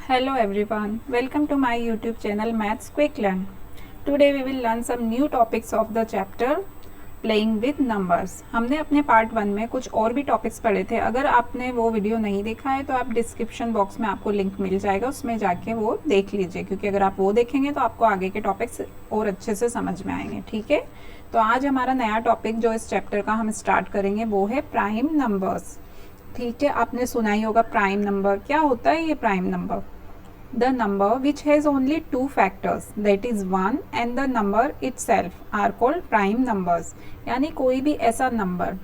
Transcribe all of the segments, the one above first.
Hello everyone, welcome to my YouTube channel Maths Quick Learn. Today we will learn some new topics of the chapter Playing with Numbers. हमने अपने part 1 में कुछ और भी topics पढ़े थे. अगर आपने वो वीडियो नहीं देखा है तो आप डिस्क्रिप्शन बॉक्स में आपको लिंक मिल जाएगा, उसमें जाके वो देख लीजिए, क्योंकि अगर आप वो देखेंगे तो आपको आगे के टॉपिक्स और अच्छे से समझ में आएंगे. ठीक है, तो आज हमारा नया टॉपिक जो इस चैप्टर का हम स्टार्ट करेंगे वो है प्राइम नंबर्स. ठीक है, आपने सुना ही होगा प्राइम नंबर. क्या होता है ये prime number? The number which has only two factors, that is 1 and the number itself are called prime numbers. यानी कोई भी ऐसा नंबर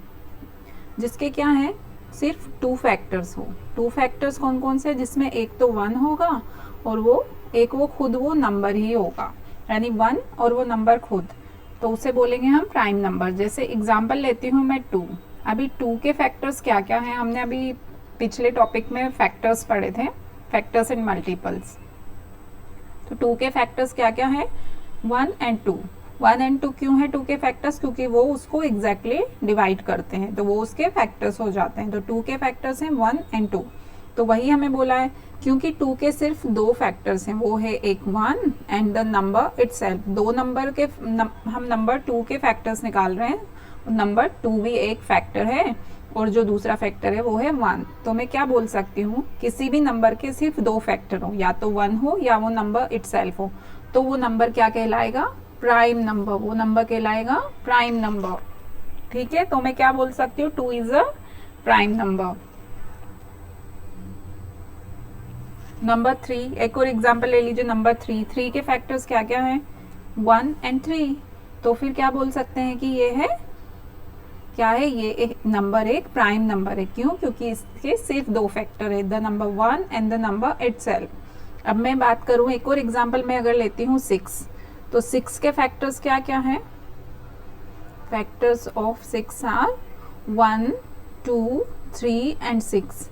जिसके क्या है, सिर्फ 2 फैक्टर्स हो. 2 फैक्टर्स कौन कौन से? जिसमें एक तो 1 होगा और वो खुद वो नंबर ही होगा, यानी 1 और वो नंबर खुद, तो उसे बोलेंगे हम प्राइम नंबर. जैसे एग्जांपल लेती हूँ मैं 2. अभी 2 के फैक्टर्स क्या क्या हैं? हमने अभी पिछले टॉपिक में फैक्टर्स पढ़े थे, फैक्टर्स एंड मल्टीपल्स. तो 2 के फैक्टर्स क्या क्या है? 1 एंड 2. 1 एंड 2 क्यों है 2 के फैक्टर्स? क्योंकि वो उसको एग्जैक्टली डिवाइड करते हैं, तो वो उसके फैक्टर्स हो जाते हैं. तो 2 के फैक्टर्स हैं 1 एंड 2. तो वही हमें बोला है, क्योंकि 2 के सिर्फ 2 फैक्टर्स हैं, वो है एक 1 and the number itself. 2 number के हम नंबर 2 के फैक्टर्स निकाल रहे हैं. नंबर 2 भी एक फैक्टर है और जो दूसरा फैक्टर है वो है 1. तो मैं क्या बोल सकती हूँ, किसी भी नंबर के सिर्फ 2 फैक्टर हो, या तो 1 हो या वो नंबर इटसेल्फ हो, तो वो नंबर क्या कहलाएगा? Prime number. वो नंबर कहलाएगा प्राइम नंबर. ठीक है, तो मैं क्या बोल सकती हूँ? 2 is a prime number. Number 3, एक और एग्जाम्पल ले लीजिए. नंबर 3 के फैक्टर्स क्या क्या है? 1 एंड 3. तो फिर क्या बोल सकते हैं कि ये है, क्या है ये? एक नंबर एक प्राइम नंबर है. क्यों? क्योंकि इसके सिर्फ 2 फैक्टर है, the number 1 and the number itself. अब मैं बात करूं, एक और एग्जांपल में अगर लेती हूँ 6, तो 6 के फैक्टर्स क्या क्या हैं? Factors of 6 are 1, 2, 3 and 6.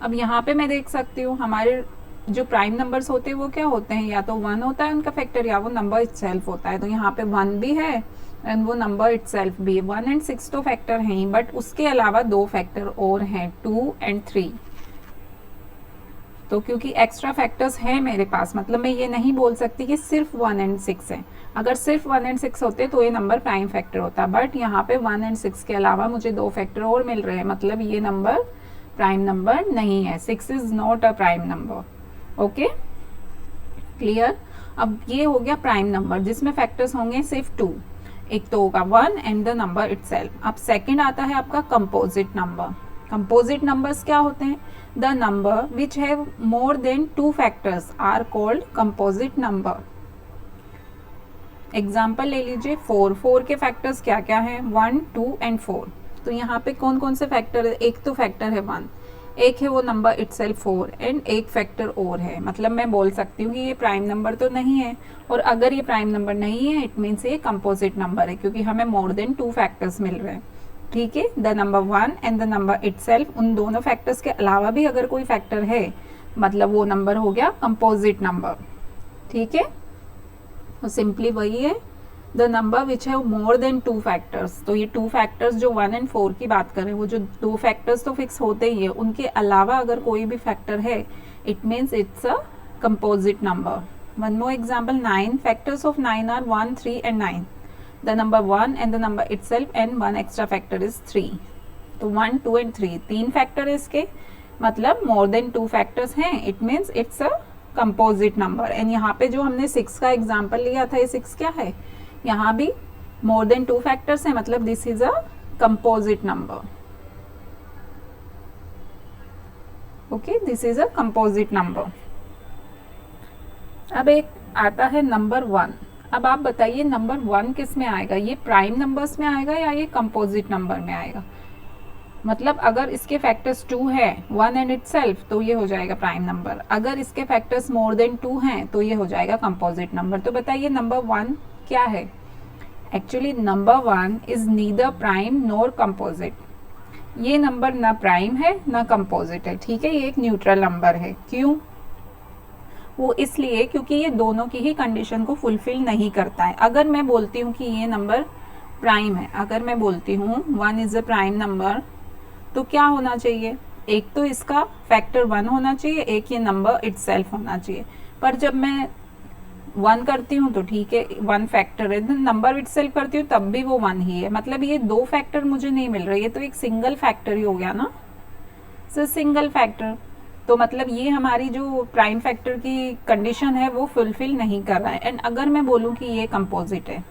अब यहाँ पे मैं देख सकती हूँ हमारे जो प्राइम नंबर्स होते हैं वो क्या होते हैं? या तो 1 होता है उनका फैक्टर, या वो नंबर इटसेल्फ होता है. तो यहाँ पे 1 भी है एंड वो नंबर इटसेल्फ भी है. 1 एंड 6 तो फैक्टर हैं ही, बट उसके अलावा 2 फैक्टर और हैं, 2 एंड 3. तो क्योंकि एक्स्ट्रा फैक्टर्स हैं मेरे पास, मतलब मैं ये नहीं बोल सकती कि सिर्फ 1 एंड 6 है. अगर सिर्फ 1 एंड 6 होते तो ये नंबर प्राइम फैक्टर होता, बट यहाँ पे 1 एंड 6 के अलावा मुझे 2 फैक्टर और मिल रहे हैं, मतलब ये नंबर प्राइम नंबर नहीं है. 6 is not a prime number. Okay, clear? अब ये हो गया प्राइम नंबर जिसमें फैक्टर्स होंगे सिर्फ 2. एक तो होगा 1 एंड द नंबर इटसेल्फ. अब सेकंड आता है आपका कंपोजिट नंबर. कंपोजिट नंबर्स क्या होते हैं? The number which have more than 2 factors are called composite number. Example ले लीजिए 4 के फैक्टर्स क्या क्या हैं? 1, 2 एंड 4. तो यहाँ पे कौन कौन से फैक्टर है? एक तो फैक्टर है 1, एक है वो नंबर इटसेल्फ 4 एंड एक फैक्टर और है. मतलब मैं बोल सकती हूँ कि ये प्राइम नंबर तो नहीं है, और अगर ये प्राइम नंबर नहीं है इट मीन्स ये कंपोजिट नंबर है, क्योंकि हमें मोर देन 2 फैक्टर्स मिल रहे हैं. ठीक है, the number 1 and the number itself, उन दोनों फैक्टर्स के अलावा भी अगर कोई फैक्टर है, मतलब वो नंबर हो गया कंपोजिट नंबर. ठीक है, तो सिंपली वही है, the number which have more than 2 factors. तो ये 2 फैक्टर्स जो 1 एंड 4 की बात करें, वो जो 2 फैक्टर्स तो फिक्स होते ही है, उनके अलावा अगर कोई भी फैक्टर है it means it's a composite number. One more example, 9 factors of 9 are 1, 3 and 9. The number 1 and the number itself and 1 extra factor is 3. तो 1, 2 एंड 3 3 फैक्टर है इसके, मतलब मोर देन 2 फैक्टर्स हैं, it means it's a composite number. And यहाँ पे जो हमने 6 का एग्जाम्पल लिया था, ये 6 क्या है? यहाँ भी मोर देन 2 फैक्टर्स है, मतलब this is a composite number. Okay, this is a composite number. अब एक आता है नंबर 1. अब आप बताइए नंबर 1 किस में आएगा? ये प्राइम नंबर्स में आएगा या ये कंपोजिट नंबर में आएगा? मतलब अगर इसके फैक्टर्स 2 है 1 एंड इटसेल्फ, तो ये हो जाएगा प्राइम नंबर. अगर इसके फैक्टर्स मोर देन 2 हैं तो ये हो जाएगा कंपोजिट नंबर. तो बताइए नंबर 1 क्या है? Actually number 1 is neither prime nor composite. ये नंबर ना प्राइम है ना कंपोजिट है. ठीक है, ये एक न्यूट्रल नंबर है. क्यों? वो इसलिए क्योंकि ये दोनों की ही कंडीशन को फुलफिल नहीं करता है. अगर मैं बोलती हूँ कि ये नंबर प्राइम है, अगर मैं बोलती हूँ 1 इज अ प्राइम नंबर, तो क्या होना चाहिए? एक तो इसका फैक्टर 1 होना चाहिए, एक ये नंबर इटसेल्फ होना चाहिए। पर जब मैं 1 करती हूँ तो ठीक है, 1 फैक्टर है, नंबर इटसेल्फ करती हूँ तब भी वो 1 ही है। मतलब ये 2 फैक्टर मुझे नहीं मिल रहे, ये तो एक सिंगल फैक्टर ही हो गया ना, सिंगल फैक्टर। तो मतलब ये हमारी जो प्राइम फैक्टर की कंडीशन है वो फुलफिल नहीं कर रहा है। एंड अगर मैं बोलूँ कि ये कंपोजिट है,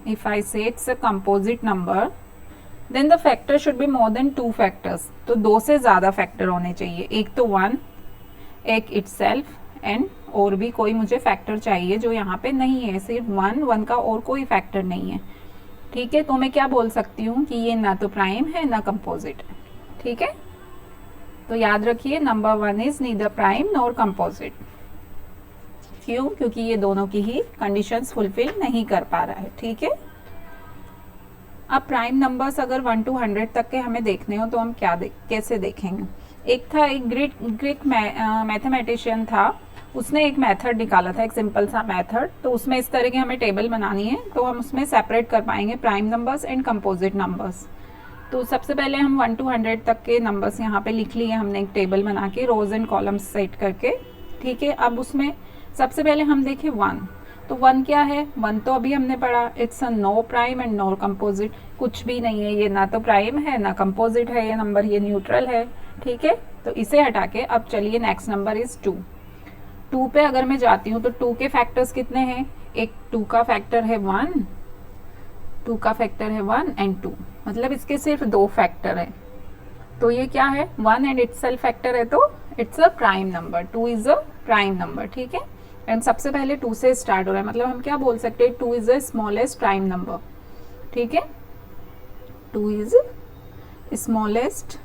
if I say it's a composite number, then the factor should be more than 2 factors. तो 2 से ज़्यादा फैक्टर होने चाहिए, एक तो 1, एक इटसेल्फ, एंड और भी कोई मुझे फैक्टर चाहिए जो यहाँ पे नहीं है, सिर्फ 1 का और कोई फैक्टर नहीं है। ठीक है, तो मैं क्या बोल सकती हूँ कि ये ना तो प्राइम है ना कंपोजिट है। ठीक है, तो याद रखिए number 1 is neither prime nor composite. क्यों? क्योंकि ये दोनों की ही कंडीशंस फुलफिल नहीं कर पा रहा है। ठीक है, अब प्राइम नंबर्स अगर 1 to 100 तक के हमें देखने हो तो हम कैसे देखेंगे? एक था, एक ग्रीक मैथमेटिशियन था, उसने एक मेथड निकाला था, एक सिंपल सा मेथड। तो उसमें इस तरह की हमें टेबल बनानी है, तो हम उसमें सेपरेट कर पाएंगे prime numbers and composite numbers. तो सबसे पहले हम 1 to 100 तक के नंबर्स यहाँ पे लिख लिए हमने, एक टेबल बना के रोज एंड कॉलम्स सेट करके। ठीक है, अब उसमें सबसे पहले हम देखें 1। तो 1 क्या है? 1 तो अभी हमने पढ़ा, it's a no prime and no composite, कुछ भी नहीं है, ये ना तो प्राइम है ना कंपोजिट है, ये नंबर ये न्यूट्रल है। ठीक है, तो इसे हटा के अब चलिए नेक्स्ट नंबर इज 2। 2 पे अगर मैं जाती हूँ तो 2 के फैक्टर्स कितने हैं? एक 2 का फैक्टर है 1, 2 का फैक्टर है 1 एंड 2, मतलब इसके सिर्फ 2 फैक्टर है। तो ये क्या है? 1 एंड इटसेल्फ फैक्टर है, तो it's a prime number, 2 is a prime number. ठीक है, एंड सबसे पहले 2 से स्टार्ट हो रहा है, मतलब हम क्या बोल सकते हैं? 2 is the smallest prime number. ठीक है, 2 is smallest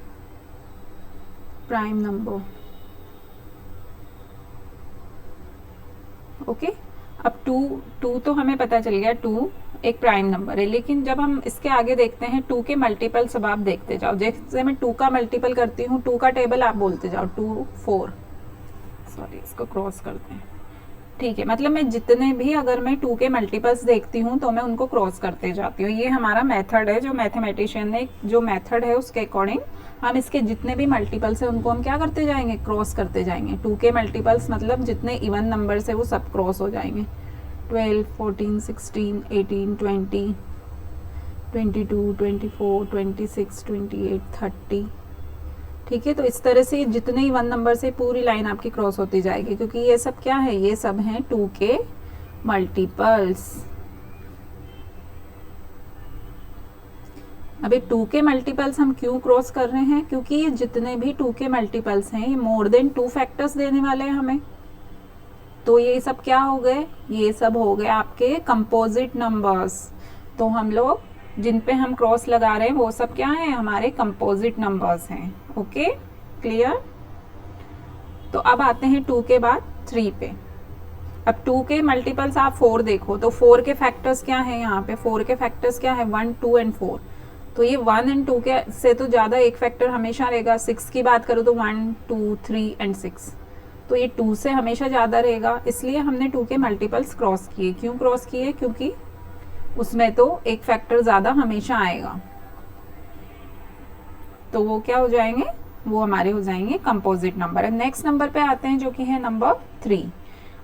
prime number. Okay, अब 2 तो हमें पता चल गया 2 एक प्राइम नंबर है, लेकिन जब हम इसके आगे देखते हैं 2 के मल्टीपल, सब आप देखते जाओ। जैसे मैं 2 का मल्टीपल करती हूँ, 2 का टेबल आप बोलते जाओ, 2 4, सॉरी इसको क्रॉस करते हैं। ठीक है, मतलब मैं जितने भी, अगर मैं 2 के मल्टीपल्स देखती हूँ तो मैं उनको क्रॉस करते जाती हूँ। ये हमारा मेथड है, जो मैथमेटिशियन ने जो मेथड है उसके अकॉर्डिंग हम इसके जितने भी मल्टीपल्स है उनको हम क्या करते जाएंगे? क्रॉस करते जाएंगे। 2 के मल्टीपल्स मतलब जितने इवन नंबर्स है वो सब क्रॉस हो जाएंगे। 12, 14, 16, 18, 20, 22, 24, 26, 28, 30। ठीक है, तो इस तरह से जितने इवन नंबर से पूरी लाइन आपकी क्रॉस होती जाएगी, क्योंकि ये सब क्या है? ये सब हैं 2 के मल्टीपल्स। अभी 2 के मल्टीपल्स हम क्यों क्रॉस कर रहे हैं? क्योंकि ये जितने भी 2 के मल्टीपल्स हैं ये मोर देन 2 फैक्टर्स देने वाले हैं हमें। तो ये सब क्या हो गए? ये सब हो गए आपके कंपोजिट नंबर्स। तो हम लोग जिन पे हम क्रॉस लगा रहे हैं वो सब क्या है? हमारे कंपोजिट नंबर्स हैं। Okay, clear? तो अब आते हैं 2 के बाद 3 पे। अब 2 के मल्टीपल्स आप 4 देखो, तो 4 के फैक्टर्स क्या है? यहाँ पे 4 के फैक्टर्स क्या है? 1, 2 एंड 4। तो ये 1 एंड 2 के से तो ज़्यादा एक फैक्टर हमेशा रहेगा। 6 की बात करो तो 1, 2, 3 एंड 6, तो ये 2 से हमेशा ज़्यादा रहेगा, इसलिए हमने 2 के मल्टीपल्स क्रॉस किए। क्यों क्रॉस किए? क्योंकि उसमें तो एक फैक्टर ज़्यादा हमेशा आएगा, तो वो क्या हो जाएंगे? वो हमारे हो जाएंगे कंपोजिट नंबर। नेक्स्ट नंबर पे आते हैं जो कि है नंबर 3।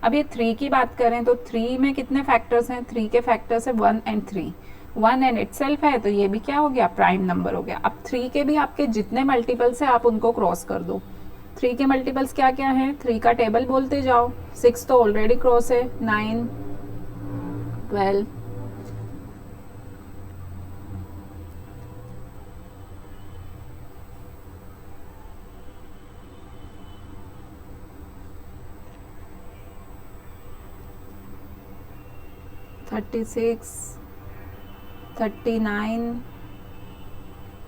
अब ये 3 की बात करें तो 3 में कितने फैक्टर्स हैं? 3 के फैक्टर्स है 1 एंड 3। 1 एंड इटसेल्फ है, तो ये भी क्या हो गया? प्राइम नंबर हो गया। अब 3 के भी आपके जितने मल्टीपल्स है आप उनको क्रॉस कर दो। 3 के मल्टीपल्स क्या क्या है? 3 का टेबल बोलते जाओ। 6 तो ऑलरेडी क्रॉस है, 9, 12, 36, 39,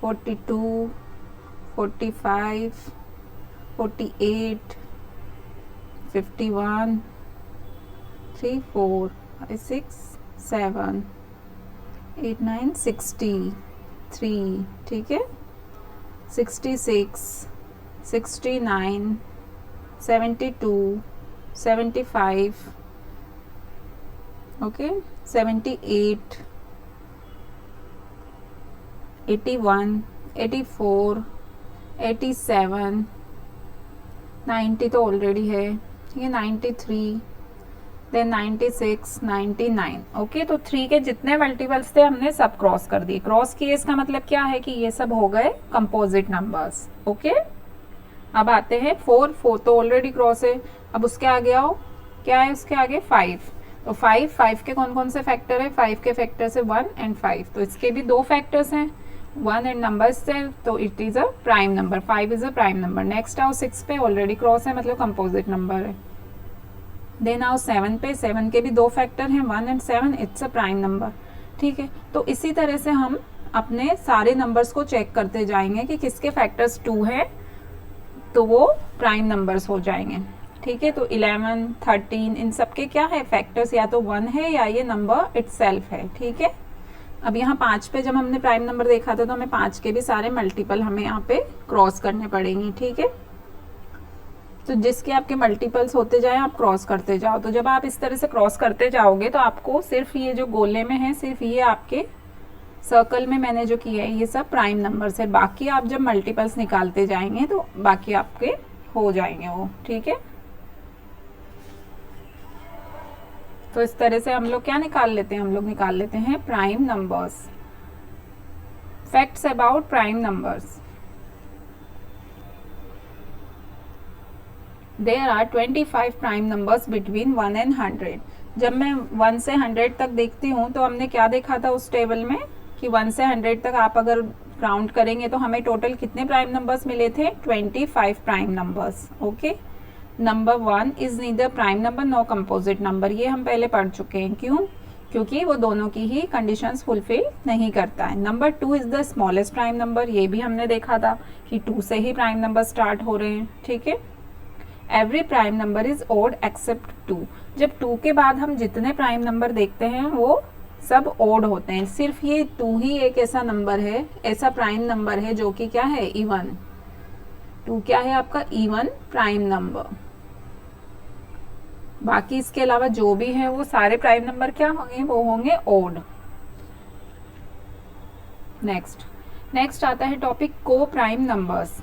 42, 45, 48, 51, 3, 4, 5, 6, 7, 8, 9, 63, ठीक है, 66, 69, 72, 75, ओके, 78, 81, 84, 87, 90 तो ऑलरेडी है, ये 93, देन 96, 99। ओके, तो 3 के जितने मल्टीपल्स थे हमने सब क्रॉस कर दिए। क्रॉस किए इसका मतलब क्या है कि ये सब हो गए कंपोजिट नंबर्स। ओके, अब आते हैं 4, 4 तो ऑलरेडी क्रॉस है। अब उसके आगे आओ, क्या है उसके आगे 5, तो 5 के कौन कौन से फैक्टर है? 5 के फैक्टर्स है 1 एंड 5, तो इसके भी 2 फैक्टर्स हैं 1 एंड नंबर से, तो it is a prime number, 5 is a prime number. Next आओ 6 पे, ऑलरेडी क्रॉस है मतलब कंपोजिट नंबर है। देन आओ 7 पे, 7 के भी 2 फैक्टर हैं 1 and 7, it's a prime number. ठीक है, तो इसी तरह से हम अपने सारे नंबर्स को चेक करते जाएंगे कि किसके फैक्टर्स 2 है तो वो प्राइम नंबर्स हो जाएंगे। ठीक है, तो 11, 13 इन सब के क्या है फैक्टर्स, या तो 1 है या ये नंबर इटसेल्फ है। ठीक है, अब यहाँ 5 पे जब हमने प्राइम नंबर देखा था तो हमें 5 के भी सारे मल्टीपल हमें यहाँ पे क्रॉस करने पड़ेंगे। ठीक है, तो जिसके आपके मल्टीपल्स होते जाए आप क्रॉस करते जाओ। तो जब आप इस तरह से क्रॉस करते जाओगे तो आपको सिर्फ ये जो गोले में है, सिर्फ ये आपके सर्कल में मैंने जो किया है ये सब प्राइम नंबर्स है। बाकी आप जब मल्टीपल्स निकालते जाएंगे तो बाकी आपके हो जाएंगे वो। ठीक है, तो इस तरह से हम लोग क्या निकाल लेते हैं? हम लोग निकाल लेते हैं prime numbers. Facts about prime numbers. There are 25 prime numbers between 1 and 100। जब मैं 1 से 100 तक देखती हूँ तो हमने क्या देखा था उस टेबल में कि 1 से 100 तक आप अगर काउंट करेंगे तो हमें टोटल कितने प्राइम नंबर्स मिले थे? 25 prime numbers. Okay, number 1 is neither prime number no composite number, ये हम पहले पढ़ चुके हैं। क्यों? क्योंकि वो दोनों की ही कंडीशंस फुलफिल नहीं करता है। Number 2 is the smallest prime number, ये भी हमने देखा था कि 2 से ही प्राइम नंबर स्टार्ट हो रहे हैं। ठीक है, every prime number is odd except 2। जब 2 के बाद हम जितने प्राइम नंबर देखते हैं वो सब ओड होते हैं, सिर्फ ये 2 ही एक ऐसा नंबर है, ऐसा प्राइम नंबर है जो कि क्या है? इवन। 2 क्या है आपका? Even prime number. बाकी इसके अलावा जो भी है वो सारे प्राइम नंबर क्या होंगे? वो होंगे ओड। नेक्स्ट आता है टॉपिक को prime numbers.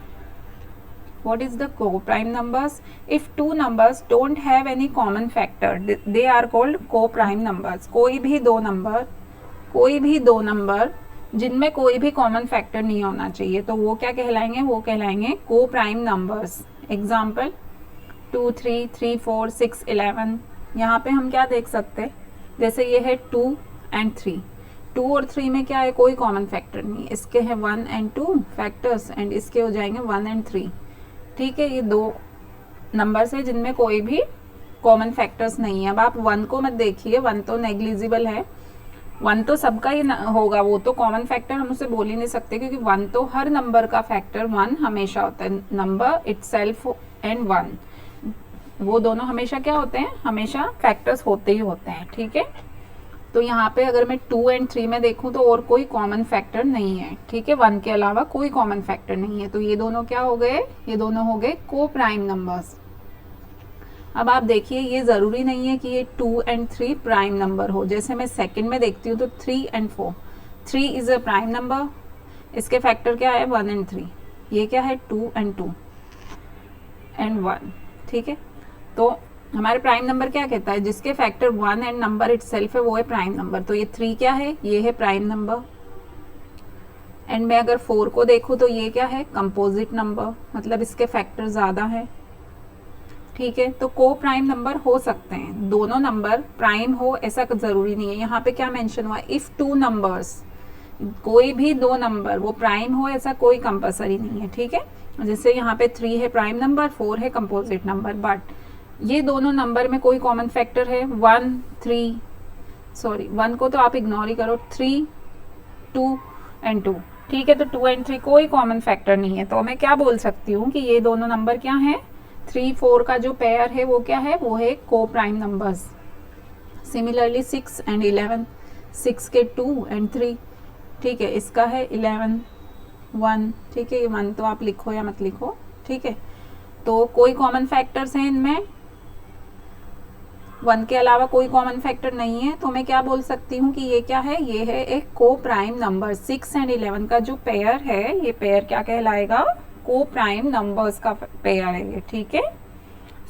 What is the co-prime numbers? If two numbers don't have any common factor, they are called co-prime numbers. कोई भी दो नंबर जिनमें कोई भी कॉमन फैक्टर नहीं होना चाहिए तो वो क्या कहलाएंगे? वो कहलाएंगे को-प्राइम नंबर्स। एग्जाम्पल 2, 3, 3, 4, 6, 11। यहाँ पे हम क्या देख सकते हैं? जैसे ये है 2 एंड 3, 2 और 3 में क्या है? कोई कॉमन फैक्टर नहीं। इसके हैं 1 एंड 2 फैक्टर्स एंड इसके हो जाएंगे 1 एंड 3। ठीक है, ये 2 नंबर्स है जिनमें कोई भी कॉमन फैक्टर्स नहीं है। अब आप 1 को मत देखिए, 1 तो नेग्लिजिबल है, 1 तो सबका ही होगा, वो तो कॉमन फैक्टर हम उसे बोल ही नहीं सकते क्योंकि 1 तो हर नंबर का फैक्टर 1 हमेशा होता है। नंबर इटसेल्फ एंड 1 वो दोनों हमेशा क्या होते हैं? हमेशा फैक्टर्स होते ही होते हैं। ठीक है, तो यहाँ पे अगर मैं 2 एंड 3 में देखूँ तो और कोई कॉमन फैक्टर नहीं है। ठीक है, 1 के अलावा कोई कॉमन फैक्टर नहीं है, तो ये दोनों क्या हो गए? ये दोनों हो गए को प्राइम नंबर्स। अब आप देखिए, ये ज़रूरी नहीं है कि ये 2 एंड 3 प्राइम नंबर हो। जैसे मैं सेकंड में देखती हूँ तो 3 and 4, 3 is a prime number, इसके फैक्टर क्या है? 1 एंड 3। ये क्या है? 2 एंड 2 एंड 1। ठीक है, तो हमारे प्राइम नंबर क्या कहता है? जिसके फैक्टर 1 एंड नंबर इटसेल्फ है वो है प्राइम नंबर। तो ये 3 क्या है? ये है प्राइम नंबर। एंड मैं अगर 4 को देखूँ तो ये क्या है? कंपोजिट नंबर, मतलब इसके फैक्टर ज़्यादा है। ठीक है, तो को प्राइम नंबर हो सकते हैं, दोनों नंबर प्राइम हो ऐसा ज़रूरी नहीं है। यहाँ पे क्या मेंशन हुआ? इफ़ 2 नंबर्स, कोई भी 2 नंबर वो प्राइम हो ऐसा कोई कंपलसरी नहीं है। ठीक है, जैसे यहाँ पे 3 है प्राइम नंबर, 4 है कंपोजिट नंबर, बट ये दोनों नंबर में कोई कॉमन फैक्टर है 1 को तो आप इग्नोर ही करो, 3, 2 एंड 2। ठीक है, तो 2 एंड 3 कोई कॉमन फैक्टर नहीं है, तो मैं क्या बोल सकती हूँ कि ये दोनों नंबर क्या हैं? 3, 4 का जो पेयर है वो क्या है? वो है को प्राइम नंबर्स। सिमिलरली 6 एंड 11, 6 के 2 एंड 3। ठीक है, इसका है 11, 1। ठीक है, ये 1 तो आप लिखो या मत लिखो। ठीक है, तो कोई कॉमन फैक्टर्स हैं इनमें, 1 के अलावा कोई कॉमन फैक्टर नहीं है, तो मैं क्या बोल सकती हूँ कि ये क्या है? ये है एक को प्राइम नंबर। 6 एंड 11 का जो पेयर है, ये पेयर क्या कहलाएगा? को प्राइम नंबर्स का पेयर है ये, ठीक है।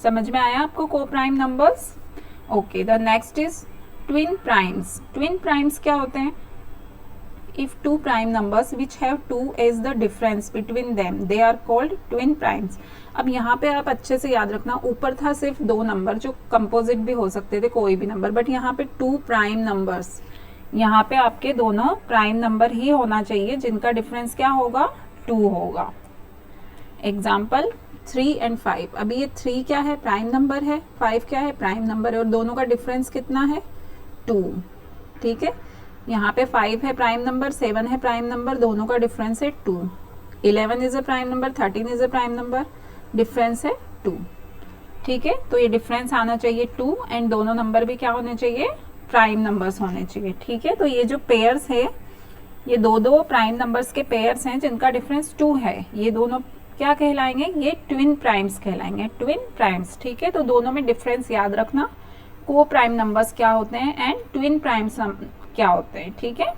समझ में आया आपको को prime numbers? Okay, the next is twin primes. Twin primes क्या होते हैं? If two prime numbers which have 2 as the difference between them, they are called twin primes. अब यहाँ पे आप अच्छे से याद रखना, ऊपर था सिर्फ 2 नंबर जो कंपोजिट भी हो सकते थे, कोई भी नंबर, बट यहाँ पे 2 प्राइम नंबर्स, यहाँ पे आपके दोनों प्राइम नंबर ही होना चाहिए जिनका डिफरेंस क्या होगा? 2 होगा। Example 3 and 5। अभी ये 3 क्या है? प्राइम नंबर है। 5 क्या है? प्राइम नंबर है, और दोनों का डिफरेंस कितना है? 2, ठीक है। यहाँ पे 5 है प्राइम नंबर, 7 है प्राइम नंबर, दोनों का डिफरेंस है 2। 11 is a prime number, 13 is a prime number, difference है 2, ठीक है। तो ये डिफरेंस आना चाहिए 2, एंड दोनों नंबर भी क्या होने चाहिए? प्राइम नंबर्स होने चाहिए, ठीक है। तो ये जो पेयर्स है, ये दो प्राइम नंबर्स के पेयर्स हैं जिनका डिफरेंस 2 है, ये दोनों क्या कहलाएंगे? ये ट्विन प्राइम्स कहलाएंगे, ट्विन प्राइम्स, ठीक है। तो दोनों में डिफरेंस याद रखना, को प्राइम नंबर्स क्या होते हैं एंड ट्विन प्राइम्स क्या होते हैं, ठीक है।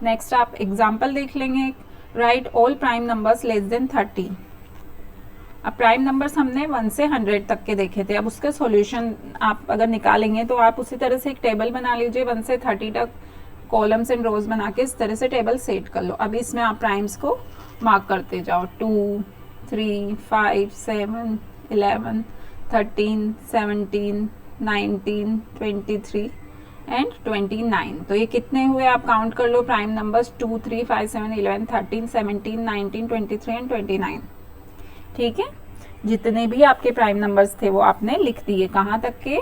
नेक्स्ट आप एग्जाम्पल देख लेंगे। Right all prime numbers less than 30। अब प्राइम नंबर्स हमने 1 से 100 तक के देखे थे, अब उसके सॉल्यूशन आप अगर निकालेंगे तो आप उसी तरह से एक टेबल बना लीजिए, 1 से 30 तक कॉलम्स एंड रोज बना के इस तरह से टेबल सेट कर लो। अब इसमें आप प्राइम्स को मार्क करते जाओ, 2, 3, 5, 7, 11, 13, 17, 19, 23 एंड 29। तो ये कितने हुए आप काउंट कर लो प्राइम नंबर्स? 2, 3, 5, 7, 11, 13, 17, 19, 23 एंड 29, ठीक है। जितने भी आपके प्राइम नंबर्स थे वो आपने लिख दिए, कहाँ तक के?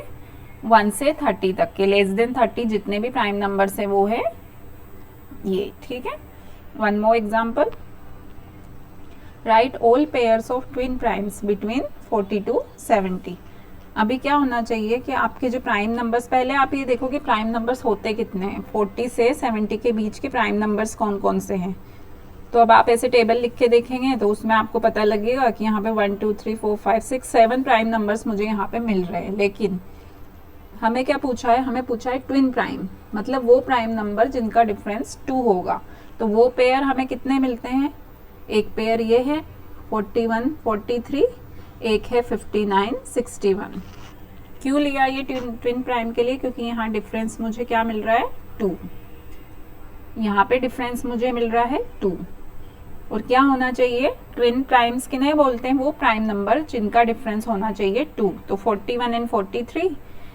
1 से 30 तक के, लेस देन 30 जितने भी प्राइम नंबर्स है वो है ये, ठीक है। One more example. Right all pairs of twin primes between 40 to 70। अभी क्या होना चाहिए कि आपके जो प्राइम नंबर्स, पहले आप ये देखो कि प्राइम नंबर्स होते कितने हैं, 40 से 70 के बीच के प्राइम नंबर्स कौन कौन से हैं। तो अब आप ऐसे टेबल लिख के देखेंगे तो उसमें आपको पता लगेगा कि यहाँ पे 1, 2, 3, 4, 5, 6, 7 प्राइम नंबर्स मुझे यहाँ पे मिल रहे हैं। लेकिन हमें क्या पूछा है? हमें पूछा है ट्विन प्राइम, मतलब वो प्राइम नंबर जिनका डिफरेंस 2 होगा। तो वो पेयर हमें कितने मिलते हैं? एक पेयर ये है 41, 43, एक है 59, 61। क्यों लिया ये ट्विन प्राइम के लिए? क्योंकि यहाँ डिफरेंस मुझे क्या मिल रहा है? 2। यहाँ पे डिफरेंस मुझे मिल रहा है 2, और क्या होना चाहिए? ट्विन प्राइम्स किन्हें बोलते हैं? वो प्राइम नंबर जिनका डिफरेंस होना चाहिए 2। तो 41 एंड 43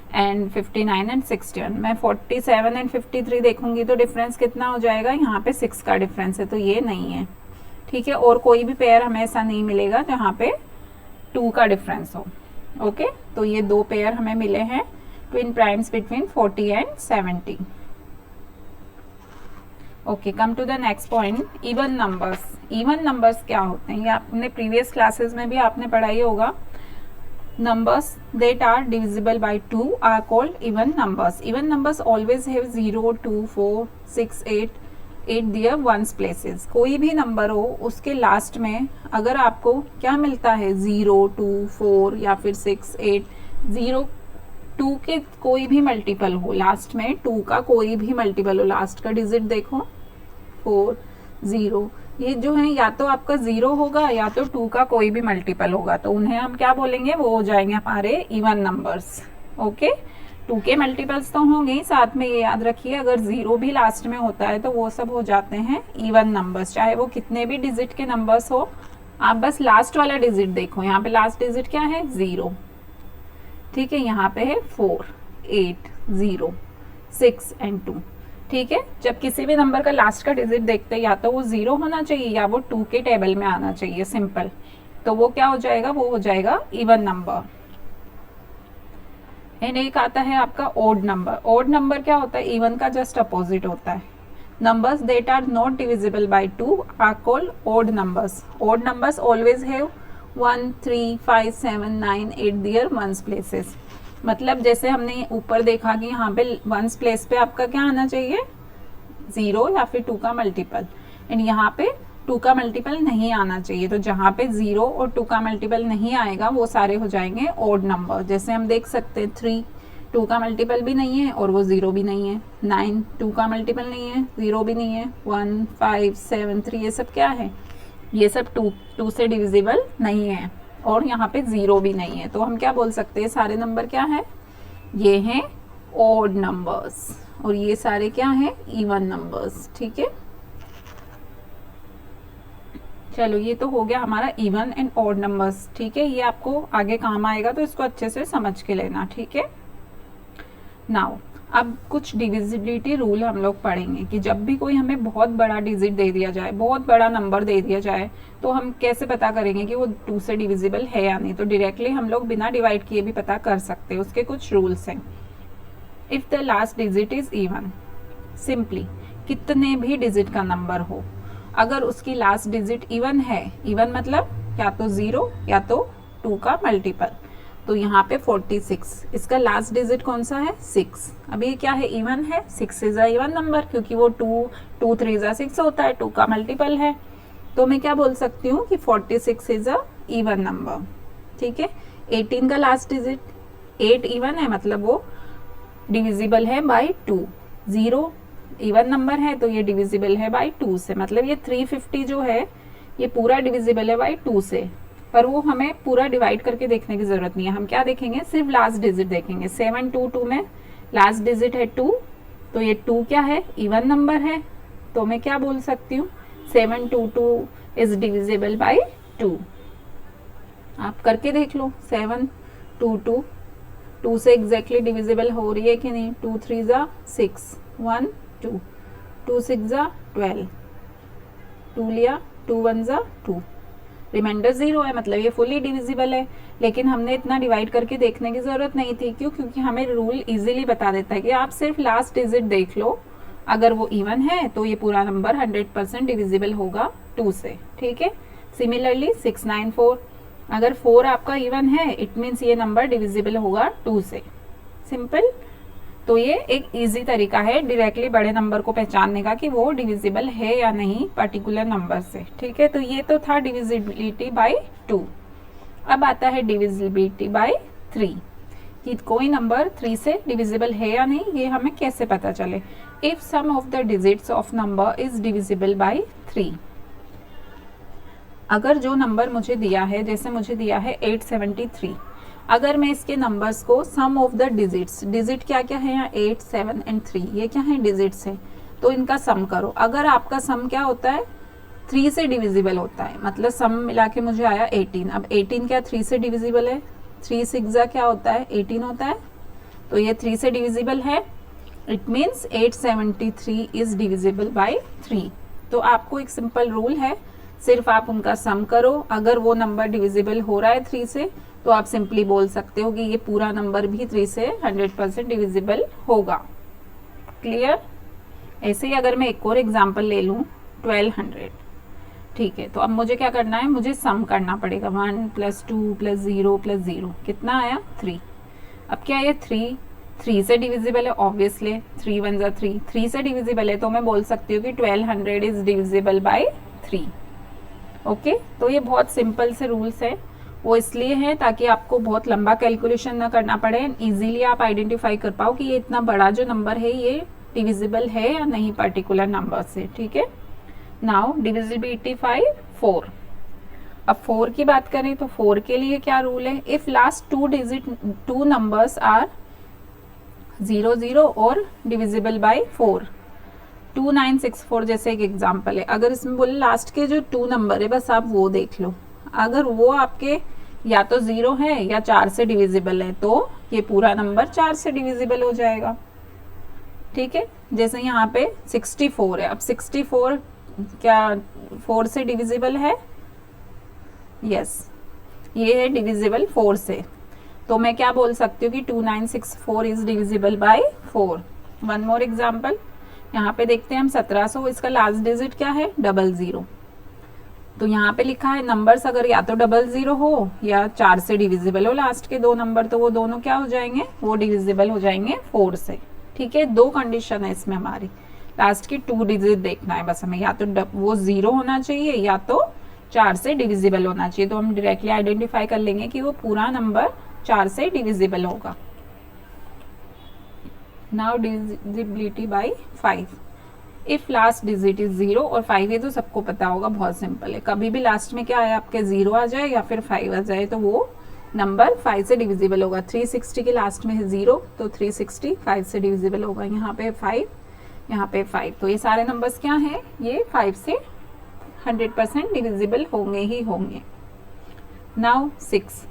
एंड 59 एंड 61। मैं 47 एंड 53 देखूंगी तो डिफरेंस कितना हो जाएगा? यहाँ पे 6 का डिफरेंस है, तो ये नहीं है, ठीक है। और कोई भी पेयर हमें ऐसा नहीं मिलेगा जहाँ पे 2 का डिफरेंस हो, ओके। तो ये 2 पेयर हमें मिले हैं twin primes between 40 and 70। Okay, come to the next point, even numbers. Even numbers क्या होते हैं? ये आपने प्रीवियस क्लासेस में भी आपने पढ़ाई होगा। Numbers that are divisible by 2 are called even numbers. Even numbers always have 0, 2, 4, 6, 8 their ones places. कोई भी नंबर हो उसके लास्ट में अगर आपको क्या मिलता है? 0, 2, 4 या फिर 6, 8, 0, 2 के कोई भी मल्टीपल हो, लास्ट में 2 का कोई भी मल्टीपल हो, लास्ट का डिजिट देखो 4, 0, ये जो है या तो आपका 0 होगा या तो 2 का कोई भी मल्टीपल होगा, तो उन्हें हम क्या बोलेंगे? वो हो जाएंगे हमारे इवन नंबर्स, ओके। 2 के मल्टीपल्स तो होंगे ही, साथ में ये याद रखिए अगर 0 भी लास्ट में होता है तो वो सब हो जाते हैं इवन नंबर्स, चाहे वो कितने भी डिजिट के नंबर्स हो। आप बस लास्ट वाला डिजिट देखो, यहाँ पे लास्ट डिजिट क्या है? 0, ठीक है। यहाँ पे है 4, 8, 0, 6 एंड 2, ठीक है। जब किसी भी नंबर का लास्ट का डिजिट देखते हैं या तो वो 0 होना चाहिए या वो 2 के टेबल में आना चाहिए, सिंपल। तो वो क्या हो जाएगा? वो हो जाएगा इवन नंबर। एंड एक आता है आपका ओड नंबर। ओड नंबर क्या होता है? इवन का जस्ट अपोजिट होता है। Numbers that are not divisible by 2 are called odd numbers. Odd numbers always have 1, 3, 5, 7, 9, 8 their ones places. मतलब जैसे हमने ऊपर देखा कि यहाँ पे वंस प्लेस पे आपका क्या आना चाहिए? 0 या फिर 2 का मल्टीपल, एंड यहाँ पे 2 का मल्टीपल नहीं आना चाहिए। तो जहाँ पे 0 और 2 का मल्टीपल नहीं आएगा वो सारे हो जाएंगे ओड नंबर। जैसे हम देख सकते हैं 3 2 का मल्टीपल भी नहीं है और वो 0 भी नहीं है, 9 2 का मल्टीपल नहीं है, 0 भी नहीं है, 1, 5, 7, 3 ये सब क्या है? ये सब टू से डिविजिबल नहीं है और यहाँ पे 0 भी नहीं है, तो हम क्या बोल सकते हैं, सारे नंबर क्या है, ये हैं ऑड नंबर्स और ये सारे क्या हैं, इवन नंबर्स। ठीक है, चलो ये तो हो गया हमारा इवन एंड ऑड नंबर्स। ठीक है, ये आपको आगे काम आएगा तो इसको अच्छे से समझ के लेना। ठीक है, नाउ अब कुछ डिविजिबिलिटी रूल हम लोग पढ़ेंगे कि जब भी कोई हमें बहुत बड़ा डिजिट दे दिया जाए, बहुत बड़ा नंबर दे दिया जाए, तो हम कैसे पता करेंगे कि वो 2 से डिविजिबल है या नहीं। तो डायरेक्टली हम लोग बिना डिवाइड किए भी पता कर सकते हैं। उसके कुछ रूल्स हैं। If the last digit is even, simply कितने भी डिजिट का नंबर हो, अगर उसकी लास्ट डिजिट इवन है, इवन मतलब या तो 0 या तो 2 का मल्टीपल, तो यहाँ पे 46, इसका लास्ट डिजिट कौन सा है, 6। अब ये क्या है, इवन है, 6 इज अ इवन नंबर क्योंकि वो 2 3 6 होता है, 2 का मल्टीपल है। तो मैं क्या बोल सकती हूँ कि 46 इज अ इवन नंबर। ठीक है, 18 का लास्ट डिजिट 8 इवन है, मतलब वो डिविजिबल है बाई 2। 0 इवन नंबर है तो ये डिविजिबल है बाई 2 से, मतलब ये 350 जो है ये पूरा डिविजिबल है बाई 2 से। पर वो हमें पूरा डिवाइड करके देखने की जरूरत नहीं है, हम क्या देखेंगे, सिर्फ लास्ट डिजिट देखेंगे। 722 में लास्ट डिजिट है 2, तो ये 2 क्या है, इवन नंबर है, तो मैं क्या बोल सकती हूँ, 722 इज डिविजिबल बाई 2। आप करके देख लो, 722 2 से एग्जैक्टली डिविजिबल हो रही है कि नहीं। 2 3 जा 6, 1 2, 2 6 जा 12, 2 लिया, 2 1 जा 2, रिमाइंडर 0 है, मतलब ये फुली डिविजिबल है। लेकिन हमने इतना डिवाइड करके देखने की जरूरत नहीं थी, क्यों, क्योंकि हमें रूल इजीली बता देता है कि आप सिर्फ लास्ट डिजिट देख लो, अगर वो इवन है तो ये पूरा नंबर 100% डिविजिबल होगा 2 से। ठीक है, सिमिलरली 694, अगर 4 आपका इवन है इट मीन्स ये नंबर डिविजिबल होगा 2 से। सिंपल। तो ये एक इजी तरीका है डायरेक्टली बड़े नंबर को पहचानने का कि वो डिविजिबल है या नहीं पर्टिकुलर नंबर से। ठीक है, तो ये तो था डिविजिबिलिटी बाय 2। अब आता है डिविजिबिलिटी बाय 3 कि कोई नंबर 3 से डिविजिबल है या नहीं, ये हमें कैसे पता चले। If sum of the digits of number is divisible by 3, अगर जो नंबर मुझे दिया है, जैसे मुझे दिया है 873, अगर मैं इसके नंबर्स को सम ऑफ द डिजिट्स, डिजिट क्या क्या है यहाँ 8 7 एंड 3, ये क्या है डिजिट्स है, तो इनका सम करो। अगर आपका सम क्या होता है 3 से डिविजिबल होता है, मतलब सम मिला के मुझे आया 18। अब 18 क्या 3 से डिविजिबल है, 3 6 क्या होता है 18 होता है, तो ये 3 से डिविजिबल है। It means 873 is divisible by 3। तो आपको एक सिंपल रूल है, सिर्फ आप उनका सम करो, अगर वो नंबर डिविजिबल हो रहा है 3 से तो आप सिंपली बोल सकते हो कि ये पूरा नंबर भी 3 से 100% डिविजिबल होगा। क्लियर। ऐसे ही अगर मैं एक और एग्जांपल ले लूँ 1200, ठीक है, तो अब मुझे क्या करना है, मुझे सम करना पड़ेगा। 1 + 2 + 0 + 0 कितना आया 3। अब क्या ये 3 से डिविजिबल है, ऑब्वियसली 3 1 जा 3 से डिविजिबल है, तो मैं बोल सकती हूँ कि 1200 इज डिविजिबल बाय 3। ओके, तो ये बहुत सिंपल से रूल्स है, वो इसलिए है ताकि आपको बहुत लंबा कैलकुलेशन ना करना पड़े, इजीली आप आइडेंटिफाई कर पाओ कि ये इतना बड़ा जो नंबर है ये डिविजिबल है या नहीं पर्टिकुलर नंबर से। ठीक है, नाउ डिविजिबिलिटी 4। अब 4 की बात करें तो 4 के लिए क्या रूल है, इफ लास्ट 2 नंबर्स आर 0 0 और डिविजिबल बाय 4। 2964 जैसे एक एग्जांपल है, अगर इसमें बोले लास्ट के जो 2 नंबर है बस आप वो देख लो, अगर वो आपके या तो 0 है या 4 से डिविजिबल है तो ये पूरा नंबर 4 से डिविजिबल हो जाएगा। ठीक है, जैसे यहाँ पे 64 है, अब 64 क्या 4 से डिविजिबल है, यस ये है डिविजिबल 4 से, तो मैं क्या बोल सकती हूँ कि 2964 is divisible bye 4। One more example, यहाँ पे देखते हैं हम 1700, इसका लास्ट डिजिट क्या है 00, तो यहाँ पे लिखा है नंबर्स अगर या तो 00 हो या 4 से डिविजिबल हो लास्ट के 2 नंबर, तो वो दोनों क्या हो जाएंगे, वो डिविजिबल हो जाएंगे 4 से। ठीक है, 2 कंडीशन है इसमें हमारी, लास्ट की 2 डिजिट देखना है बस हमें, या तो वो 0 होना चाहिए या तो 4 से डिविजिबल होना चाहिए, तो हम डायरेक्टली आइडेंटिफाई कर लेंगे कि वो पूरा नंबर 4 से डिविजिबल होगा। Now divisibility bye 5। If last digit is 0 और 5, ये तो सबको पता होगा, बहुत सिंपल है, कभी भी लास्ट में क्या है आपके 0 आ जाए या फिर 5 आ जाए तो वो नंबर 5 से डिविजिबल होगा। 360 के लास्ट में है 0 तो 360 5 से डिविजिबल होगा। यहाँ पे 5, यहाँ पे 5, तो ये सारे नंबर्स क्या हैं, ये 5 से 100% डिविजिबल होंगे ही होंगे। नाउ 6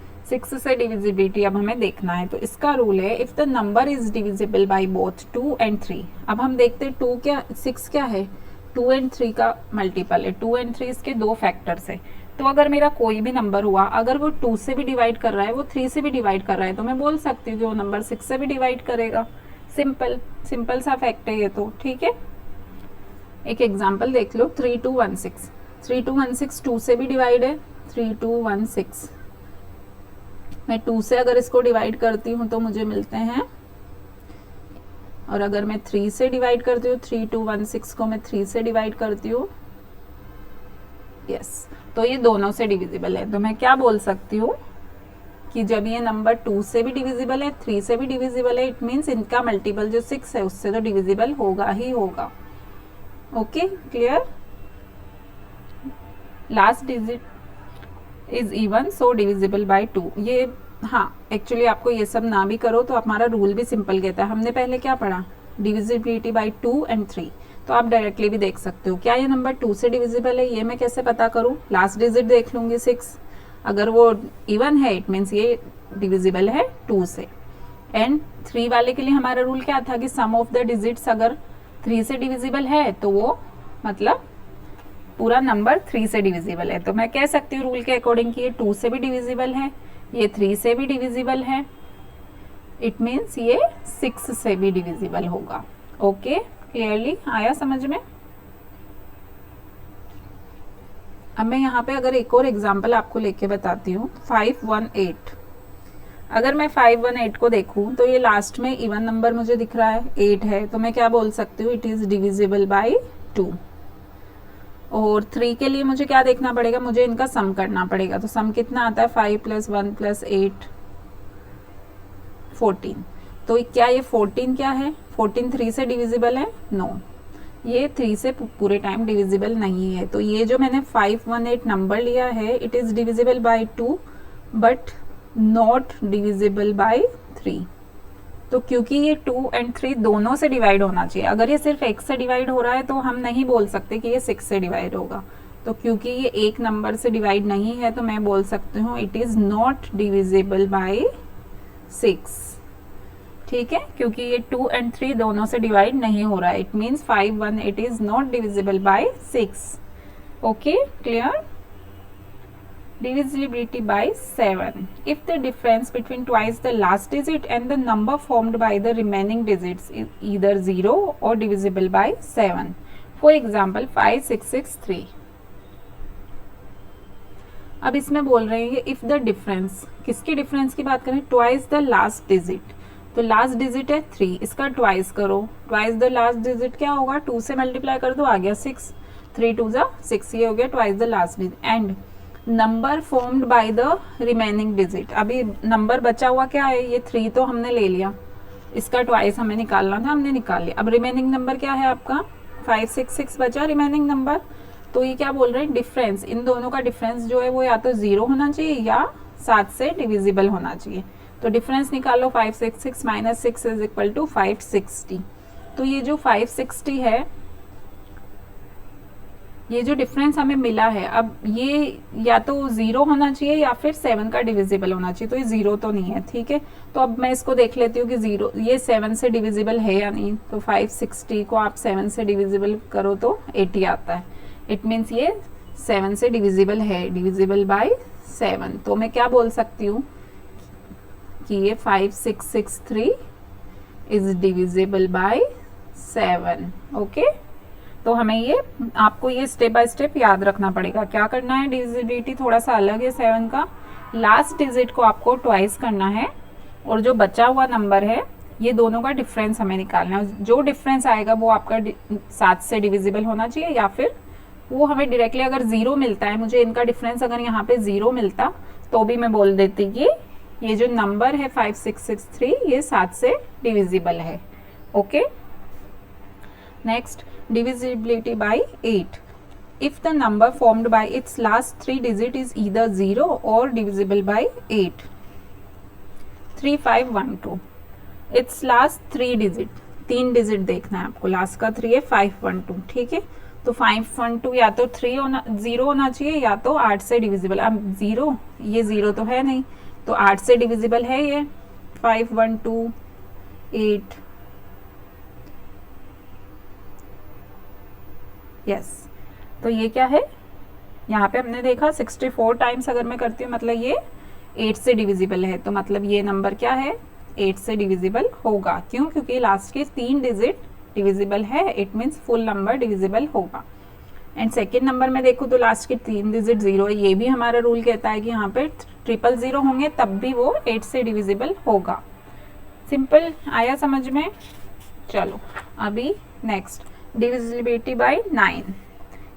से डिविजिबिलिटी अब हमें देखना है, तो इसका रूल है if the number is divisible by both 2 and 3। अब हम देखते हैं 6 क्या है, 2 and 3 का मल्टीपल है, 2 and 3 इसके दो फैक्टर्स है। तो अगर मेरा कोई भी नंबर हुआ, अगर वो 2 से भी डिवाइड कर रहा है, वो 3 से भी डिवाइड कर रहा है, तो मैं बोल सकती हूँ कि वो नंबर 6 से भी डिवाइड करेगा। सिंपल सा फैक्ट है ये तो, ठीक है। एक एग्जांपल देख लो, 3216, 3216 2 से भी डिवाइड है, 3216 मैं 2 से अगर इसको डिवाइड करती हूँ तो मुझे मिलते हैं, और अगर मैं 3 से डिवाइड करती हूँ, 3216 को मैं 3 से डिवाइड करती हूँ, यस, तो ये दोनों से डिविजिबल है। तो मैं क्या बोल सकती हूँ कि जब ये नंबर 2 से भी डिविजिबल है, 3 से भी डिविजिबल है, इट मीन्स इनका मल्टीपल जो 6 है उससे तो डिविजिबल होगा ही होगा। Okay, clear. Last digit is even so divisible by 2। ये हाँ, एक्चुअली आपको ये सब ना भी करो तो हमारा रूल भी सिंपल कहता है। हमने पहले क्या पढ़ा, डिविजिबिलिटी बाय 2 and 3, तो आप डायरेक्टली भी देख सकते हो क्या ये नंबर 2 से डिविजिबल है। ये मैं कैसे पता करूँ, लास्ट डिजिट देख लूंगी 6, अगर वो इवन है इट मीन्स ये डिविजिबल है 2 से। एंड 3 वाले के लिए हमारा रूल क्या था कि सम ऑफ द डिजिट्स अगर 3 से डिविजिबल है तो वो मतलब पूरा नंबर 3 से डिविजिबल है। तो मैं कह सकती हूँ रूल के अकॉर्डिंग कि ये 2 से भी डिविजिबल है, ये 3 से भी डिविजिबल है, इट मीन्स ये 6 से भी डिविजिबल होगा। ओके, क्लियरली आया समझ में। अब मैं यहाँ पे अगर एक और एग्जांपल आपको लेके बताती हूँ, 518। अगर मैं 518 को देखूँ तो ये लास्ट में इवन नंबर मुझे दिख रहा है, 8 है, तो मैं क्या बोल सकती हूँ, इट इज़ डिविजिबल बाय 2। और 3 के लिए मुझे क्या देखना पड़ेगा, मुझे इनका सम करना पड़ेगा। तो सम कितना आता है, 5 + 1 + 8 14। तो क्या ये 14 क्या है, 14 3 से डिविजिबल है, नो, ये 3 से पूरे टाइम डिविजिबल नहीं है। तो ये जो मैंने 518 नंबर लिया है, it is divisible by 2 but not divisible by 3। तो क्योंकि ये 2 and 3 दोनों से डिवाइड होना चाहिए, अगर ये सिर्फ एक से डिवाइड हो रहा है तो हम नहीं बोल सकते कि ये 6 से डिवाइड होगा। तो क्योंकि ये एक नंबर से डिवाइड नहीं है तो मैं बोल सकती हूँ it is not divisible bye 6। ठीक है, क्योंकि ये 2 and 3 दोनों से डिवाइड नहीं हो रहा है, it means 518 is not divisible bye 6। Okay, clear. Divisibility by 7. If the difference between twice the last digit and the number formed by the remaining digits is either 0 or divisible by 7. For example, 5663. अब इसमें बोल रहे हैं if the difference, किसके difference की बात करें, twice the last digit, तो लास्ट डिजिट है 3, इसका ट्वाइस करो, ट्वाइस द लास्ट डिजिट क्या होगा, 2 से मल्टीप्लाई कर दो, आ गया 6, 3 2 ज़ा 6, ये हो गया twice the last digit. And number formed by the remaining digit, अभी नंबर बचा हुआ क्या है, ये 3 तो हमने ले लिया, इसका ट्वाइस हमें निकालना था, हमने निकाल लिया। अब रिमेनिंग नंबर क्या है आपका, 566 बचा रिमेनिंग नंबर। तो ये क्या बोल रहे हैं, डिफरेंस, इन दोनों का डिफरेंस जो है वो या तो 0 होना चाहिए या 7 से डिविजिबल होना चाहिए। तो डिफरेंस निकालो, 566 - 6 = 560। तो ये जो 560 है, ये जो डिफरेंस हमें मिला है, अब ये या तो 0 होना चाहिए या फिर 7 का डिविजिबल होना चाहिए, तो ये 0 तो नहीं है। ठीक है, तो अब मैं इसको देख लेती हूँ कि 0 ये 7 से डिविजिबल है या नहीं। तो 560 को आप 7 से डिविजिबल करो तो 80 आता है, इट मीन्स ये 7 से डिविजिबल है, डिविजिबल बाय 7। तो मैं क्या बोल सकती हूँ कि ये 5663 इज डिविजिबल बाय 7। ओके, तो हमें ये आपको ये स्टेप बाय स्टेप याद रखना पड़ेगा। क्या करना है, डिविजिबिलिटी थोड़ा सा अलग है 7 का, लास्ट डिजिट को आपको ट्वाइस करना है और जो बचा हुआ नंबर है ये दोनों का डिफरेंस हमें निकालना है। जो डिफरेंस आएगा वो आपका 7 से डिविजिबल होना चाहिए या फिर वो हमें डायरेक्टली अगर 0 मिलता है, मुझे इनका डिफरेंस अगर यहाँ पे 0 मिलता तो भी मैं बोल देती कि ये जो नंबर है 5663 ये 7 से डिविजिबल है। Okay, next divisibility by 8. If the number formed by its last 3 digit is either 0 or divisible by 8. 3512. Its last 3 digit, 3 digit देखना है आपको, लास्ट का 3 है 512, ठीक है। तो 512 या तो 0 होना चाहिए या तो 8 से डिविजिबल। अब 0, ये 0 तो है नहीं, तो 8 से डिविजिबल है ये 512 8, यस। तो ये क्या है, यहाँ पे हमने देखा 64 टाइम्स अगर मैं करती हूँ मतलब ये 8 से डिविजिबल है, तो मतलब ये नंबर क्या है 8 से डिविजिबल होगा। क्यों? क्योंकि लास्ट के 3 डिजिट डिविजिबल है, it means full number divisible होगा। एंड सेकेंड नंबर में देखो तो लास्ट के 3 डिजिट 0 है, ये भी हमारा रूल कहता है कि यहाँ पे 000 होंगे तब भी वो 8 से डिविजिबल होगा। सिंपल, आया समझ में? चलो अभी next, divisibility by 9।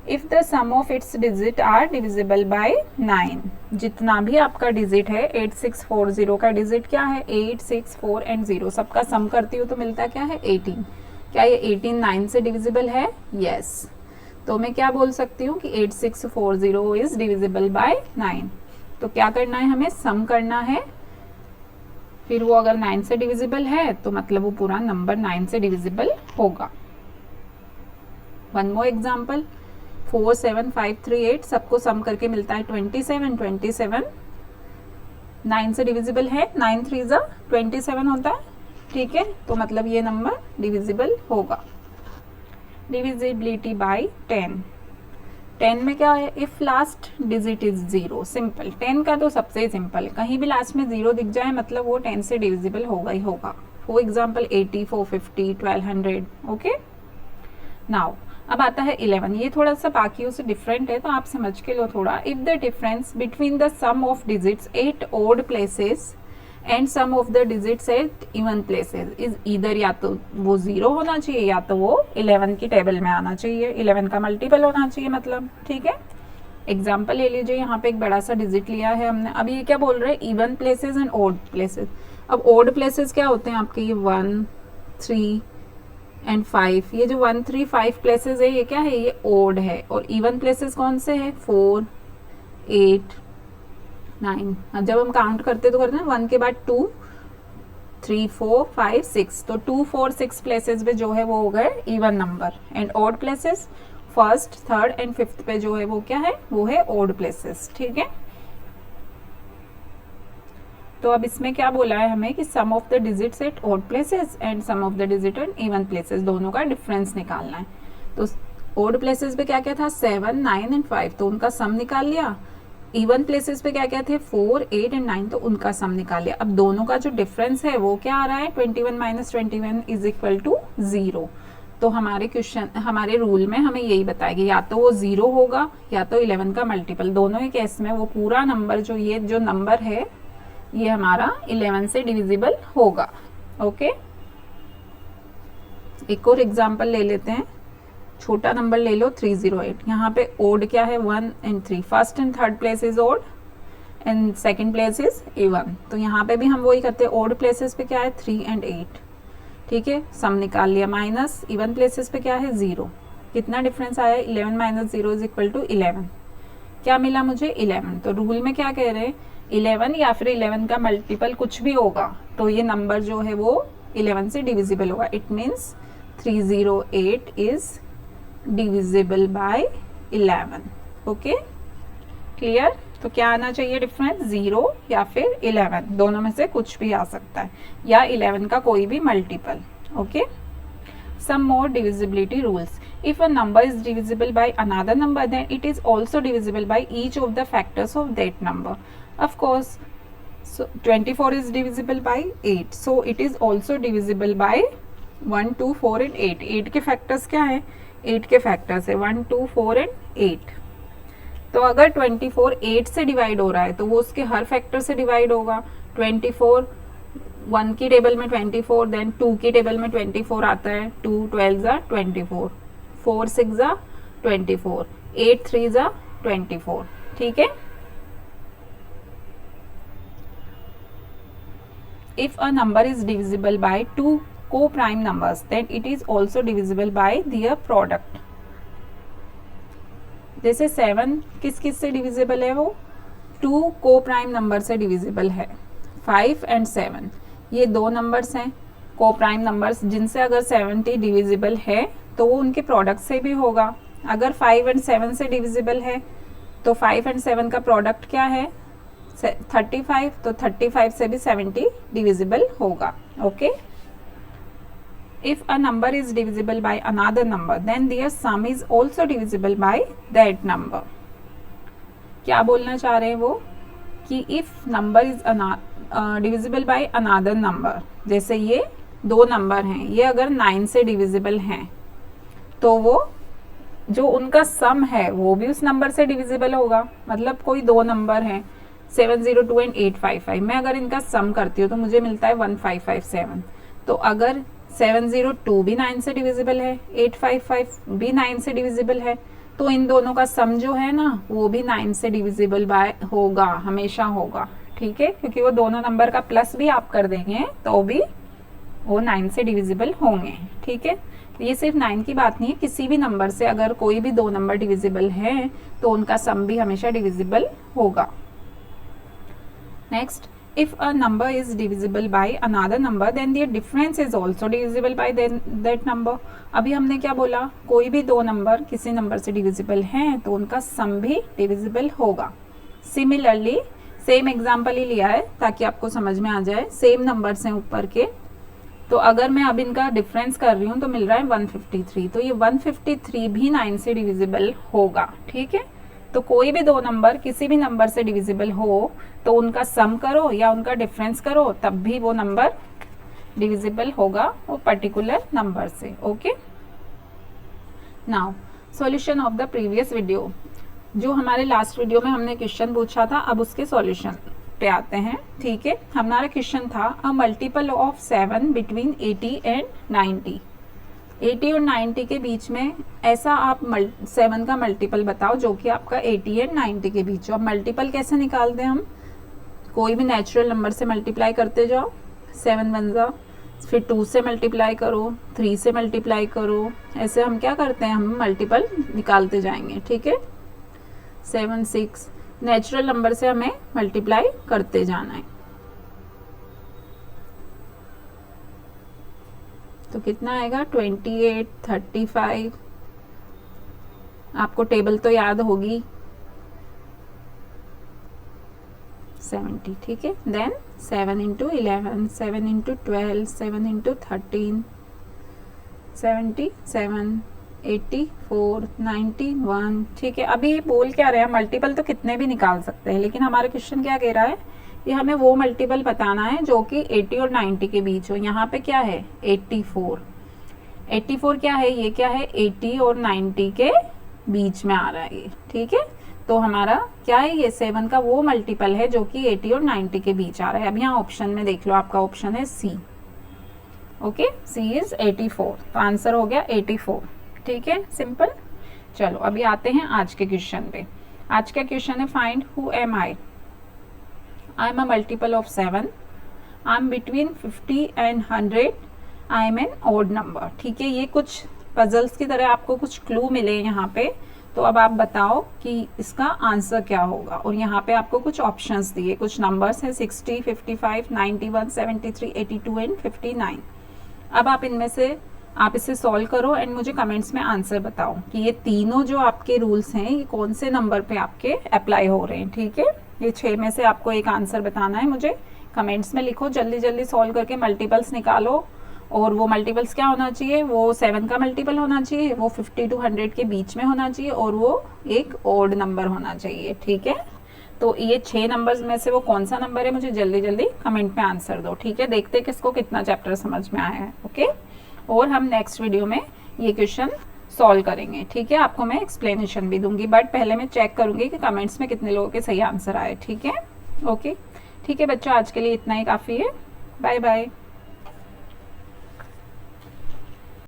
If the sum of its digit are divisible by 9, जितना भी आपका डिजिट है 8640 का डिजिट क्या है 8, 6, 4 एंड 0, सबका सम करती हूँ तो मिलता क्या है 18। क्या ये 18 9 से डिविजिबल है? यस। तो मैं क्या बोल सकती हूँ कि 8640 इज डिविजिबल बाय 9। तो क्या करना है, हमें सम करना है, फिर वो अगर 9 से डिविजिबल है तो मतलब वो पूरा नंबर 9 से डिविजिबल होगा। वन मोर एग्जाम्पल, 47538 सबको सम करके मिलता है 27। 27 9 से डिविजिबल है, 9 3 जा 27 होता है, ठीक है। तो मतलब ये नंबर डिविजिबल होगा। Divisibility bye 10। 10 में क्या है, if last digit is 0, simple. 10 का तो सबसे सिंपल है, कहीं भी लास्ट में 0 दिख जाए मतलब वो 10 से डिविजिबल होगा ही होगा। For example 80, 450, 1200, okay. नाउ अब आता है 11, ये थोड़ा सा बाकियों से डिफरेंट है तो आप समझ के लो थोड़ा। If the difference between the sum of digits at odd places and sum of the digits at even places is either, या तो वो 0 होना चाहिए या तो वो 11 की टेबल में आना चाहिए, 11 का मल्टीपल होना चाहिए मतलब, ठीक है। एग्जाम्पल ले लीजिए, यहाँ पे एक बड़ा सा डिजिट लिया है हमने। अब ये क्या बोल रहे हैं, even places and odd places. अब ओड प्लेसेस क्या होते हैं आपके, ये 1, 3 एंड 5, ये जो 1, 3, 5 प्लेसेस है ये क्या है, ये ओड है। और इवन प्लेसेस कौन से है, 4, 8, 9। जब हम काउंट करते तो करते हैं 1 के बाद 2, 3, 4, 5, 6, तो 2, 4, 6 प्लेसेस पे जो है वो हो गए even number. And odd places first, third and fifth पे जो है वो क्या है, वो है ओड प्लेसेस, ठीक है। तो अब इसमें क्या बोला है हमें कि sum of the digits at odd places and sum of the digit at even places, दोनों का डिफरेंस निकालना है। तो ओड प्लेसेस पे क्या क्या था, 7, 9 एंड 5, तो उनका सम निकाल लिया। इवन प्लेसेस पे क्या क्या थे, 4, 8 एंड 9, तो उनका सम निकाल लिया। अब दोनों का जो डिफरेंस है वो क्या आ रहा है, 21 माइनस 21 इज इक्वल टू 0। तो हमारे क्वेश्चन, हमारे रूल में हमें यही बताएगी, या तो वो 0 होगा या तो 11 का मल्टीपल। दोनों ही केस में वो पूरा नंबर जो ये जो नंबर है ये हमारा 11 से डिविजिबल होगा, ओके। एक और एग्जांपल ले लेते हैं, छोटा नंबर ले लो 308। यहाँ पे ओड क्या है, 1 and 3, first and third place is odd and second place is even. तो यहाँ पे भी हम वही करते हैं, ओड प्लेसेस पे क्या है 3 एंड 8, ठीक है, सम निकाल लिया। माइनस इवन प्लेसेस पे क्या है 0, कितना डिफरेंस आया, 11 माइनस 0 इज इक्वल टू 11। क्या मिला मुझे 11। तो रूल में क्या कह रहे हैं, 11 या फिर 11 का मल्टीपल कुछ भी होगा तो ये नंबर जो है वो 11 से डिविजिबल होगा। It means 308 is divisible bye 11, okay, clear. तो क्या आना चाहिए डिफरेंस, 0 या फिर 11, दोनों में से कुछ भी आ सकता है, या 11 का कोई भी multiple, okay. Some more divisibility rules. If a number is divisible by another number, then it is also divisible by each of the factors of that number. Of course, so 24 is divisible by 8, so it is also divisible by 1, 2, 4 and 8. 8 के factors क्या है, 8 के factors है 1, 2, 4 and 8। तो अगर 24 8 से divide हो रहा है तो वो उसके हर फैक्टर से डिवाइड होगा। 24 1 की टेबल में 24, देन 2 की टेबल में 24 आता है, 2 12 जा 24, 4 6 जा 24, 8 3 जा 24, ठीक है। If a number is divisible by 2 को prime numbers then it is also divisible by their product. जैसे 7 किस किस से डिविजिबल है, वो 2 को प्राइम नंबर से डिविजिबल है। 5 एंड 7 ये 2 नंबर्स हैं को प्राइम नंबर्स, जिनसे अगर 70 डिविजिबल है तो वो उनके प्रोडक्ट से भी होगा। अगर 5 एंड 7 से डिविजिबल है तो 5 एंड 7 का प्रोडक्ट क्या है 35, तो 35 से भी 70 डिविजिबल होगा। Okay, if a number is divisible by another number then their sum is also divisible by that number. क्या बोलना चाह रहे हैं वो कि if number is divisible by another number, जैसे ये 2 नंबर हैं, ये अगर 9 से डिविजिबल हैं तो वो जो उनका सम है वो भी उस नंबर से डिविजिबल होगा। मतलब कोई 2 नंबर हैं 702 एंड 855, मैं अगर इनका सम करती हूँ तो मुझे मिलता है 1557। तो अगर 702 भी 9 से डिविजिबल है, 855 भी 9 से डिविजिबल है, तो इन दोनों का सम जो है ना वो भी 9 से डिविजिबल बाय होगा, हमेशा होगा। ठीक है, क्योंकि वो दोनों नंबर का प्लस भी आप कर देंगे तो भी वो 9 से डिविजिबल होंगे। ठीक है, ये सिर्फ 9 की बात नहीं है, किसी भी नंबर से अगर कोई भी 2 नंबर डिविजिबल हैं तो उनका सम भी हमेशा डिविजिबल होगा। Next, if a number is divisible by another number then their difference is also divisible by that number। अभी हमने क्या बोला, कोई भी 2 नंबर किसी नंबर से डिविजिबल हैं तो उनका सम भी डिविजिबल होगा। सिमिलरली सेम एग्जांपल ही लिया है ताकि आपको समझ में आ जाए, सेम नंबर्स हैं ऊपर के, तो अगर मैं अब इनका डिफरेंस कर रही हूँ तो मिल रहा है 153, तो ये 153 भी 9 से डिविजिबल होगा। ठीक है, तो कोई भी 2 नंबर किसी भी नंबर से डिविजिबल हो तो उनका सम करो या उनका डिफरेंस करो तब भी वो नंबर डिविजिबल होगा वो पर्टिकुलर नंबर से। Okay, now solution of the previous video. जो हमारे लास्ट वीडियो में हमने क्वेश्चन पूछा था, अब उसके सॉल्यूशन पे आते हैं। ठीक है, हमारा क्वेश्चन था अ मल्टीपल ऑफ 7 बिटवीन 80 एंड 90। 80 और 90 के बीच में ऐसा आप 7 का मल्टीपल बताओ जो कि आपका 80 एंड 90 के बीच हो। अब मल्टीपल कैसे निकालते हैं हम, कोई भी नेचुरल नंबर से मल्टीप्लाई करते जाओ, 7 बन जा, फिर 2 से मल्टीप्लाई करो, 3 से मल्टीप्लाई करो, ऐसे हम क्या करते हैं, हम मल्टीपल निकालते जाएंगे। ठीक है, 7 6 नेचुरल नंबर से हमें मल्टीप्लाई करते जाना है। तो कितना आएगा 28 35, आपको टेबल तो याद होगी, 70। ठीक है, देन 7 इंटू 11, 7 इंटू 12, 7 इंटू 13, 77, 84, 91। ठीक है, अभी बोल क्या रहे हैं, मल्टीपल तो कितने भी निकाल सकते हैं, लेकिन हमारा क्वेश्चन क्या कह रहा है कि हमें वो मल्टीपल बताना है जो कि 80 और 90 के बीच हो। यहाँ पे क्या है 84, 84 क्या है, ये क्या है 80 और 90 के बीच में आ रहा है ये। ठीक है, तो हमारा क्या है, ये 7 का वो मल्टीपल है जो कि 80 और 90 के बीच आ रहा है। अब यहाँ ऑप्शन में देख लो, आपका ऑप्शन है सी। ओके, सी इज 84, तो आंसर हो गया 84। ठीक है, सिंपल। चलो अभी आते हैं आज के क्वेश्चन पे। आज का क्वेश्चन है find who am I am a multiple of 7, I am between 50 and 100, I am an odd number. ठीक है, ये कुछ पजल्स की तरह आपको कुछ क्लू मिले यहाँ पे, तो अब आप बताओ कि इसका आंसर क्या होगा। और यहाँ पे आपको कुछ ऑप्शंस दिए, कुछ नंबर्स हैं 60, 55, 91, 73, 82 एंड 59। अब आप इनमें से आप इसे सॉल्व करो एंड मुझे कमेंट्स में आंसर बताओ कि ये तीनों जो आपके रूल्स हैं ये कौन से नंबर पे आपके अप्लाई हो रहे हैं। ठीक है, ये 6 में से आपको एक आंसर बताना है, मुझे कमेंट्स में लिखो, जल्दी जल्दी सॉल्व करके मल्टीपल्स निकालो। और वो मल्टीपल्स क्या होना चाहिए, वो 7 का मल्टीपल होना चाहिए, वो 50 to 100 के बीच में होना चाहिए, और वो एक ऑड नंबर होना चाहिए। ठीक है, तो ये 6 नंबर्स में से वो कौन सा नंबर है, मुझे जल्दी जल्दी कमेंट में आंसर दो। ठीक है, देखते किसको कितना चैप्टर समझ में आया है। ओके, और हम नेक्स्ट वीडियो में ये क्वेश्चन सॉल्व करेंगे। ठीक है, आपको मैं एक्सप्लेनेशन भी दूंगी, बट पहले मैं चेक करूंगी कि कमेंट्स में कितने लोगों के सही आंसर आए। ठीक है, ओके, ठीक है बच्चों, आज के लिए इतना ही काफ़ी है। Bye bye.